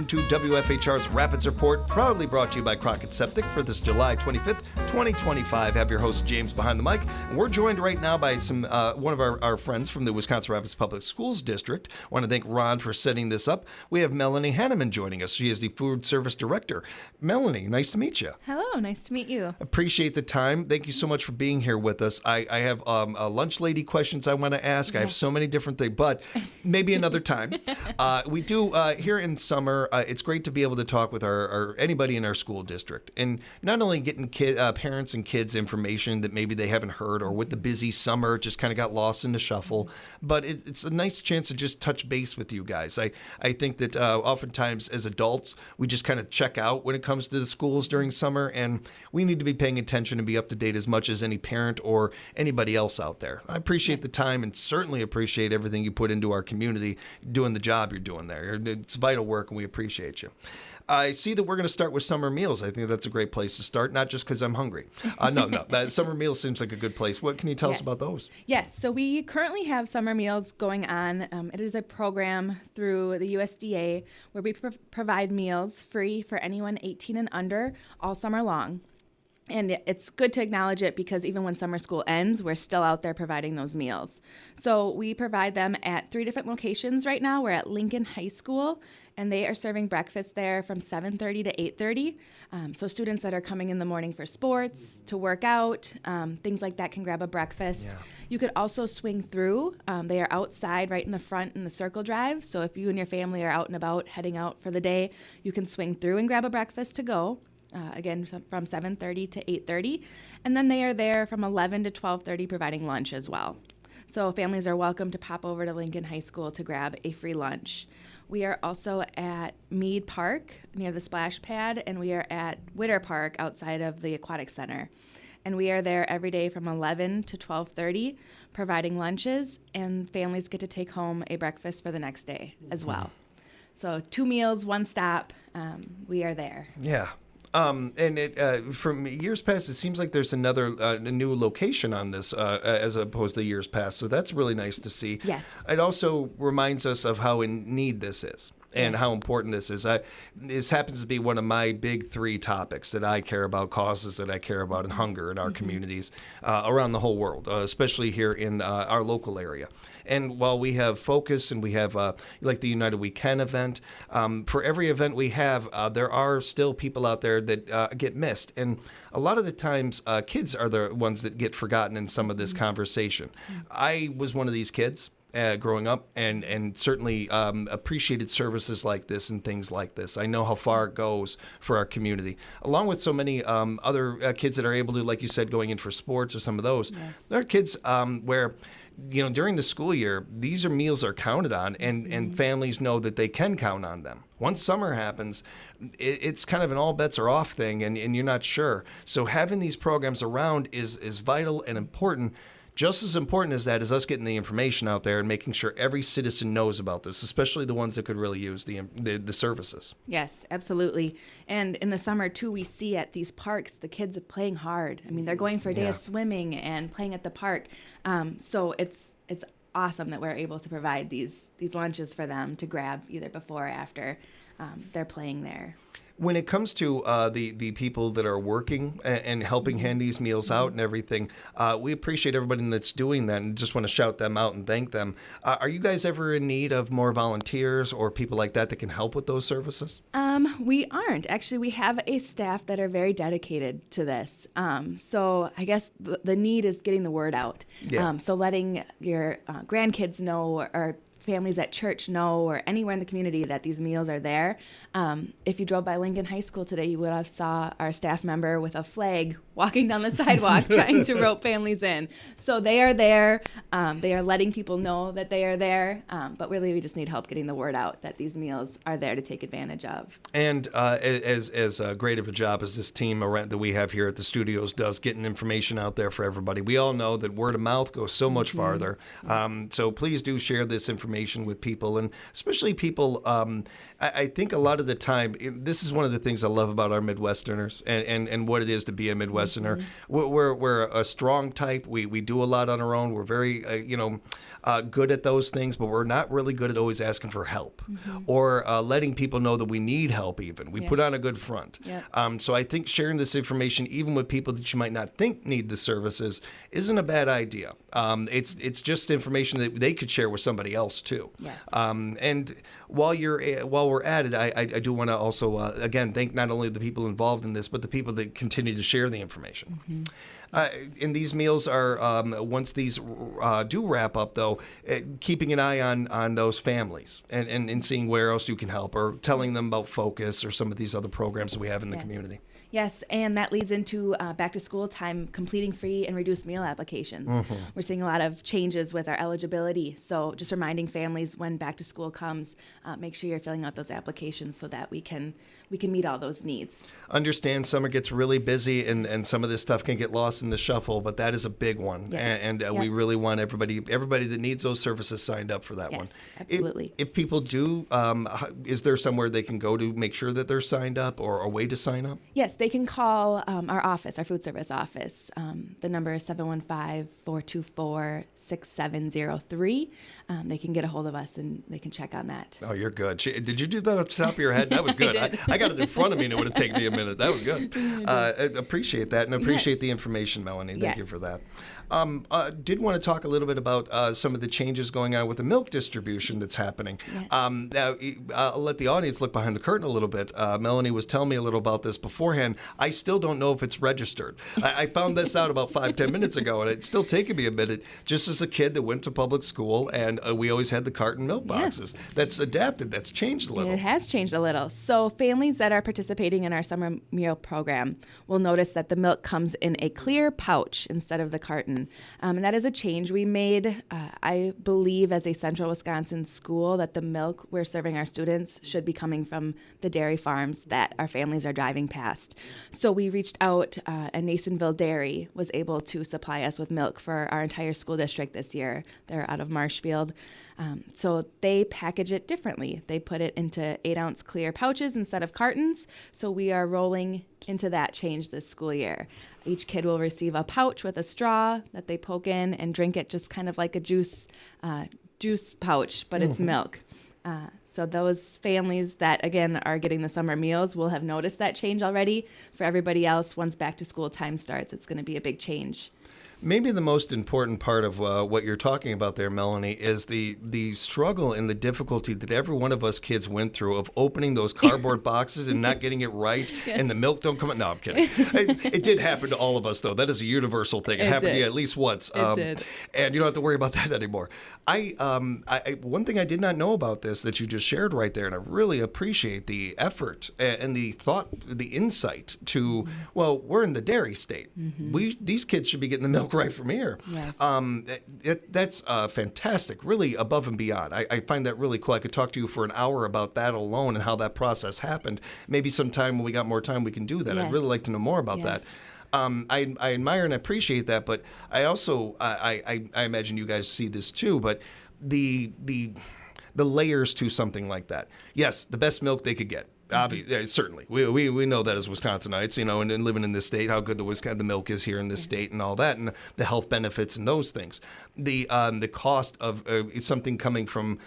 to WFHR's Rapids Report, proudly brought to you by Crockett Septic for this July 25th, 2025. I have your host, James, behind the mic. And we're joined right now by one of our friends from the Wisconsin Rapids Public Schools District. I want to thank Ron for setting this up. We have Melanie Hanneman joining us. She is the Food Service Director. Melanie, nice to meet you. Hello, nice to meet you. Appreciate the time. Thank you so much for being here with us. I have lunch lady questions I want to ask. I have so many different things, but maybe another time. We do here in summer. It's great to be able to talk with our anybody in our school district, and not only getting parents and kids information that maybe they haven't heard, or with the busy summer just kind of got lost in the shuffle. But it's a nice chance to just touch base with you guys. I think that oftentimes as adults we just kind of check out when it comes to the schools during summer, and we need to be paying attention and be up to date as much as any parent or anybody else out there. I appreciate the time and certainly appreciate everything you put into our community, doing the job you're doing there. It's vital work, and we appreciate you. I see that we're going to start with summer meals. I think that's a great place to start, not just because I'm hungry. No. Summer meals seems like a good place. What can you tell us about those? Yes, so we currently have summer meals going on. It is a program through the USDA where we provide meals free for anyone 18 and under all summer long. And it's good to acknowledge it because even when summer school ends, we're still out there providing those meals. So we provide them at 3 different locations right now. We're at Lincoln High School, and they are serving breakfast there from 7:30 to 8:30. So students that are coming in the morning for sports, to work out, things like that can grab a breakfast. Yeah. You could also swing through. They are outside right in the front in the circle drive. So if you and your family are out and about heading out for the day, you can swing through and grab a breakfast to go. Again, from 7:30 to 8:30. And then they are there from 11 to 12:30 providing lunch as well. So families are welcome to pop over to Lincoln High School to grab a free lunch. We are also at Mead Park near the splash pad, and we are at Witter Park outside of the Aquatic Center. And we are there every day from 11 to 12:30 providing lunches, and families get to take home a breakfast for the next day as well. So 2 meals, 1 stop, we are there. Yeah. And from years past, it seems like there's a new location on this as opposed to years past. So that's really nice to see. Yes. It also reminds us of how in need this is and how important this is. This happens to be one of my big 3 topics that I care about, causes that I care about, and hunger in our communities around the whole world, especially here in our local area. And while we have focus and we have like the United We Can event, for every event we have, there are still people out there that get missed. And a lot of the times, kids are the ones that get forgotten in some of this conversation. I was one of these kids. Growing up, and certainly appreciated services like this and things like this. I know how far it goes for our community, along with so many other kids that are able to, like you said, going in for sports or some of those. Yes. There are kids where, during the school year, these meals are counted on, and families know that they can count on them. Once summer happens, it's kind of an all bets are off thing, and you're not sure. So having these programs around is vital and important. Just as important as that is us getting the information out there and making sure every citizen knows about this, especially the ones that could really use the services. Yes, absolutely. And in the summer, too, we see at these parks the kids are playing hard. I mean, they're going for a day of swimming and playing at the park. So it's awesome that we're able to provide these lunches for them to grab either before or after they're playing there. When it comes to the people that are working and helping hand these meals out and everything, we appreciate everybody that's doing that and just want to shout them out and thank them. Are you guys ever in need of more volunteers or people like that can help with those services? We aren't. Actually, we have a staff that are very dedicated to this. So I guess the need is getting the word out. Yeah. So letting your grandkids know or families at church know or anywhere in the community that these meals are there. If you drove by Lincoln High School today, you would have saw our staff member with a flag walking down the sidewalk trying to rope families in. So they are there. They are letting people know that they are there. But really, we just need help getting the word out that these meals are there to take advantage of. And as great of a job as this team that we have here at the studios does getting information out there for everybody, we all know that word of mouth goes so much farther. So please do share this information with people, and especially people. I think a lot of the time, this is one of the things I love about our Midwesterners and what it is to be a Midwesterner. us, and we're a strong type. We do a lot on our own. We're very good at those things, but we're not really good at always asking for help or letting people know that we need help. Even we put on a good front. So I think sharing this information, even with people that you might not think need the services, isn't a bad idea. It's just information that they could share with somebody else too. And while we're at it, I do want to also again thank not only the people involved in this, but the people that continue to share the information. And these meals are, once these do wrap up, though, keeping an eye on those families and seeing where else you can help, or telling them about Focus or some of these other programs that we have in the community. Yes, and that leads into back to school time, completing free and reduced meal applications. We're seeing a lot of changes with our eligibility. So just reminding families when back to school comes, make sure you're filling out those applications so that we can meet all those needs. Understand summer gets really busy and some of this stuff can get lost in the shuffle, but that is a big one. And we really want everybody that needs those services signed up for that one. Absolutely. If people do, is there somewhere they can go to make sure that they're signed up, or a way to sign up? Yes, they can call our office, our food service office. The number is 715-424-6703. They can get a hold of us and they can check on that. Oh, you're good. Did you do that off the top of your head? That was good. I got it in front of me and it would have taken me a minute. That was good. I appreciate that and appreciate the information, Melanie. Thank you for that. Did want to talk a little bit about some of the changes going on with the milk distribution that's happening. Now, I'll let the audience look behind the curtain a little bit. Melanie was telling me a little about this beforehand. I still don't know if it's registered. I found this out about 5-10 minutes ago, and it's still taking me a minute. Just as a kid that went to public school, and we always had the carton milk boxes. That's adapted. That's changed a little. It has changed a little. So families that are participating in our summer meal program will notice that the milk comes in a clear pouch instead of the carton. And that is a change we made, I believe, as a Central Wisconsin school, that the milk we're serving our students should be coming from the dairy farms that our families are driving past. So we reached out, and Nasonville Dairy was able to supply us with milk for our entire school district this year. They're out of Marshfield. So they package it differently. They put it into 8-ounce clear pouches instead of cartons. So we are rolling into that change this school year. Each kid will receive a pouch with a straw that they poke in and drink it just kind of like a juice pouch, but it's milk. So those families that, again, are getting the summer meals will have noticed that change already. For everybody else, once back to school time starts, it's going to be a big change. Maybe the most important part of what you're talking about there, Melanie, is the struggle and the difficulty that every one of us kids went through of opening those cardboard boxes and not getting it right, and the milk don't come out. No, I'm kidding. It did happen to all of us, though. That is a universal thing. It happened to you at least once. It did. And you don't have to worry about that anymore. One thing I did not know about this that you just shared right there, and I really appreciate the effort and the thought, the insight to, well, we're in the dairy state. These kids should be getting the milk right from here. That's fantastic, really above and beyond. I find that really cool. I could talk to you for an hour about that alone and how that process happened. Maybe sometime when we got more time we can do that. I'd really like to know more about that. I admire and appreciate that, but I also I imagine you guys see this too, but the layers to something like that. Yes, the best milk they could get. Certainly. We know that as Wisconsinites, and living in this state, how good the milk is here in this state and all that, and the health benefits and those things. The cost of something coming from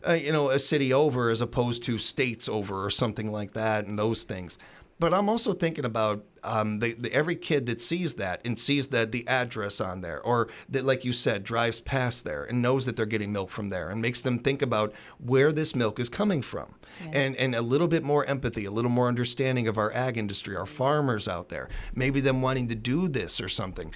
a city over as opposed to states over or something like that, and those things. But I'm also thinking about every kid that sees that and sees that the address on there, or that, like you said, drives past there and knows that they're getting milk from there, and makes them think about where this milk is coming from, and a little bit more empathy, a little more understanding of our ag industry, our farmers out there, maybe them wanting to do this or something.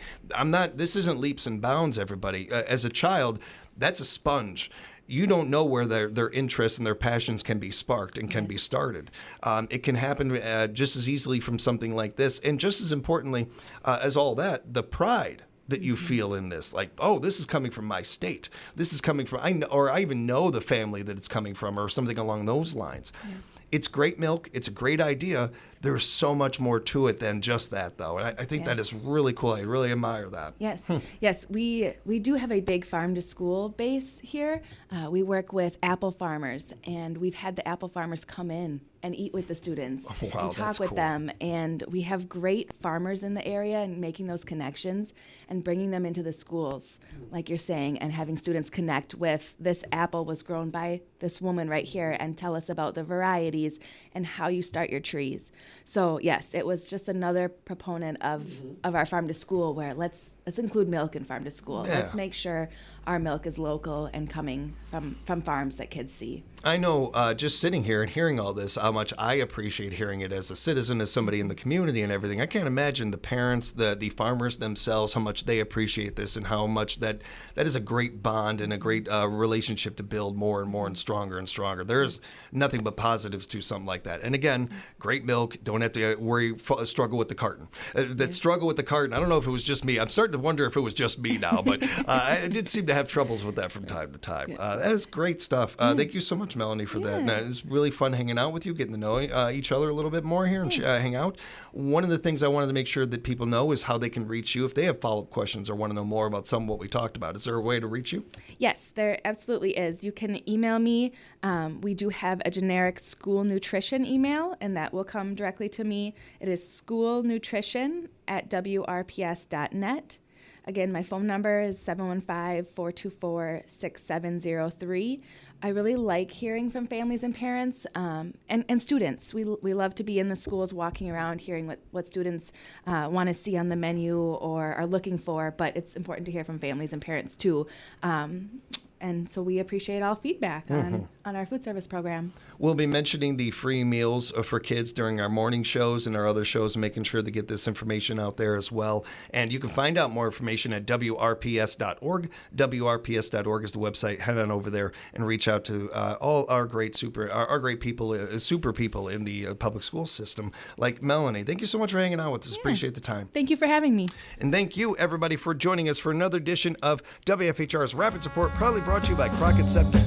This isn't leaps and bounds, everybody. As a child, that's a sponge. You don't know where their interests and their passions can be sparked and can be started. It can happen just as easily from something like this. And just as importantly as all that, the pride that you feel in this. Like, oh, this is coming from my state. This is coming from, I even know the family that it's coming from, or something along those lines. It's great milk. It's a great idea. There's so much more to it than just that, though. And I think that is really cool. I really admire that. Yes, we do have a big farm-to-school base here. We work with apple farmers, and we've had the apple farmers come in and eat with the students Wow, and talk that's with cool. them. And we have great farmers in the area, and making those connections and bringing them into the schools, like you're saying, and having students connect with this apple was grown by this woman right here, and tell us about the varieties and how you start your trees. So yes, it was just another proponent of our farm to school, where let's include milk in farm to school. Yeah. Let's make sure our milk is local and coming from farms that kids see. I know, just sitting here and hearing all this, how much I appreciate hearing it as a citizen, as somebody in the community and everything. I can't imagine the parents, the farmers themselves, how much they appreciate this, and how much that is a great bond and a great relationship to build more and more and stronger and stronger. There's nothing but positives to something like that. And again, great milk. Don't have to struggle with the carton. Struggle with the carton. I don't know if it was just me. I'm starting to wonder if it was just me now, but I did seem to have troubles with that from time to time. That is great stuff. Thank you so much, Melanie, for that. And, it's really fun hanging out with you, getting to know each other a little bit more here and hang out. One of the things I wanted to make sure that people know is how they can reach you if they have follow-up questions or want to know more about some of what we talked about. Is there a way to reach you? Yes, there absolutely is. You can email me. We do have a generic school nutrition email, and that will come directly to me. It is schoolnutrition@wrps.net. Again, my phone number is 715-424-6703. I really like hearing from families and parents and students. We love to be in the schools walking around, hearing what students want to see on the menu or are looking for, but it's important to hear from families and parents too. And so we appreciate all feedback on our food service program. We'll be mentioning the free meals for kids during our morning shows and our other shows, making sure to get this information out there as well. And you can find out more information at WRPS.org. WRPS.org is the website. Head on over there and reach out to all our great people, super people in the public school system, like Melanie. Thank you so much for hanging out with us. Appreciate the time. Thank you for having me. And thank you, everybody, for joining us for another edition of WFHR's Rapid Support, proudly brought to you by Crockett Septic.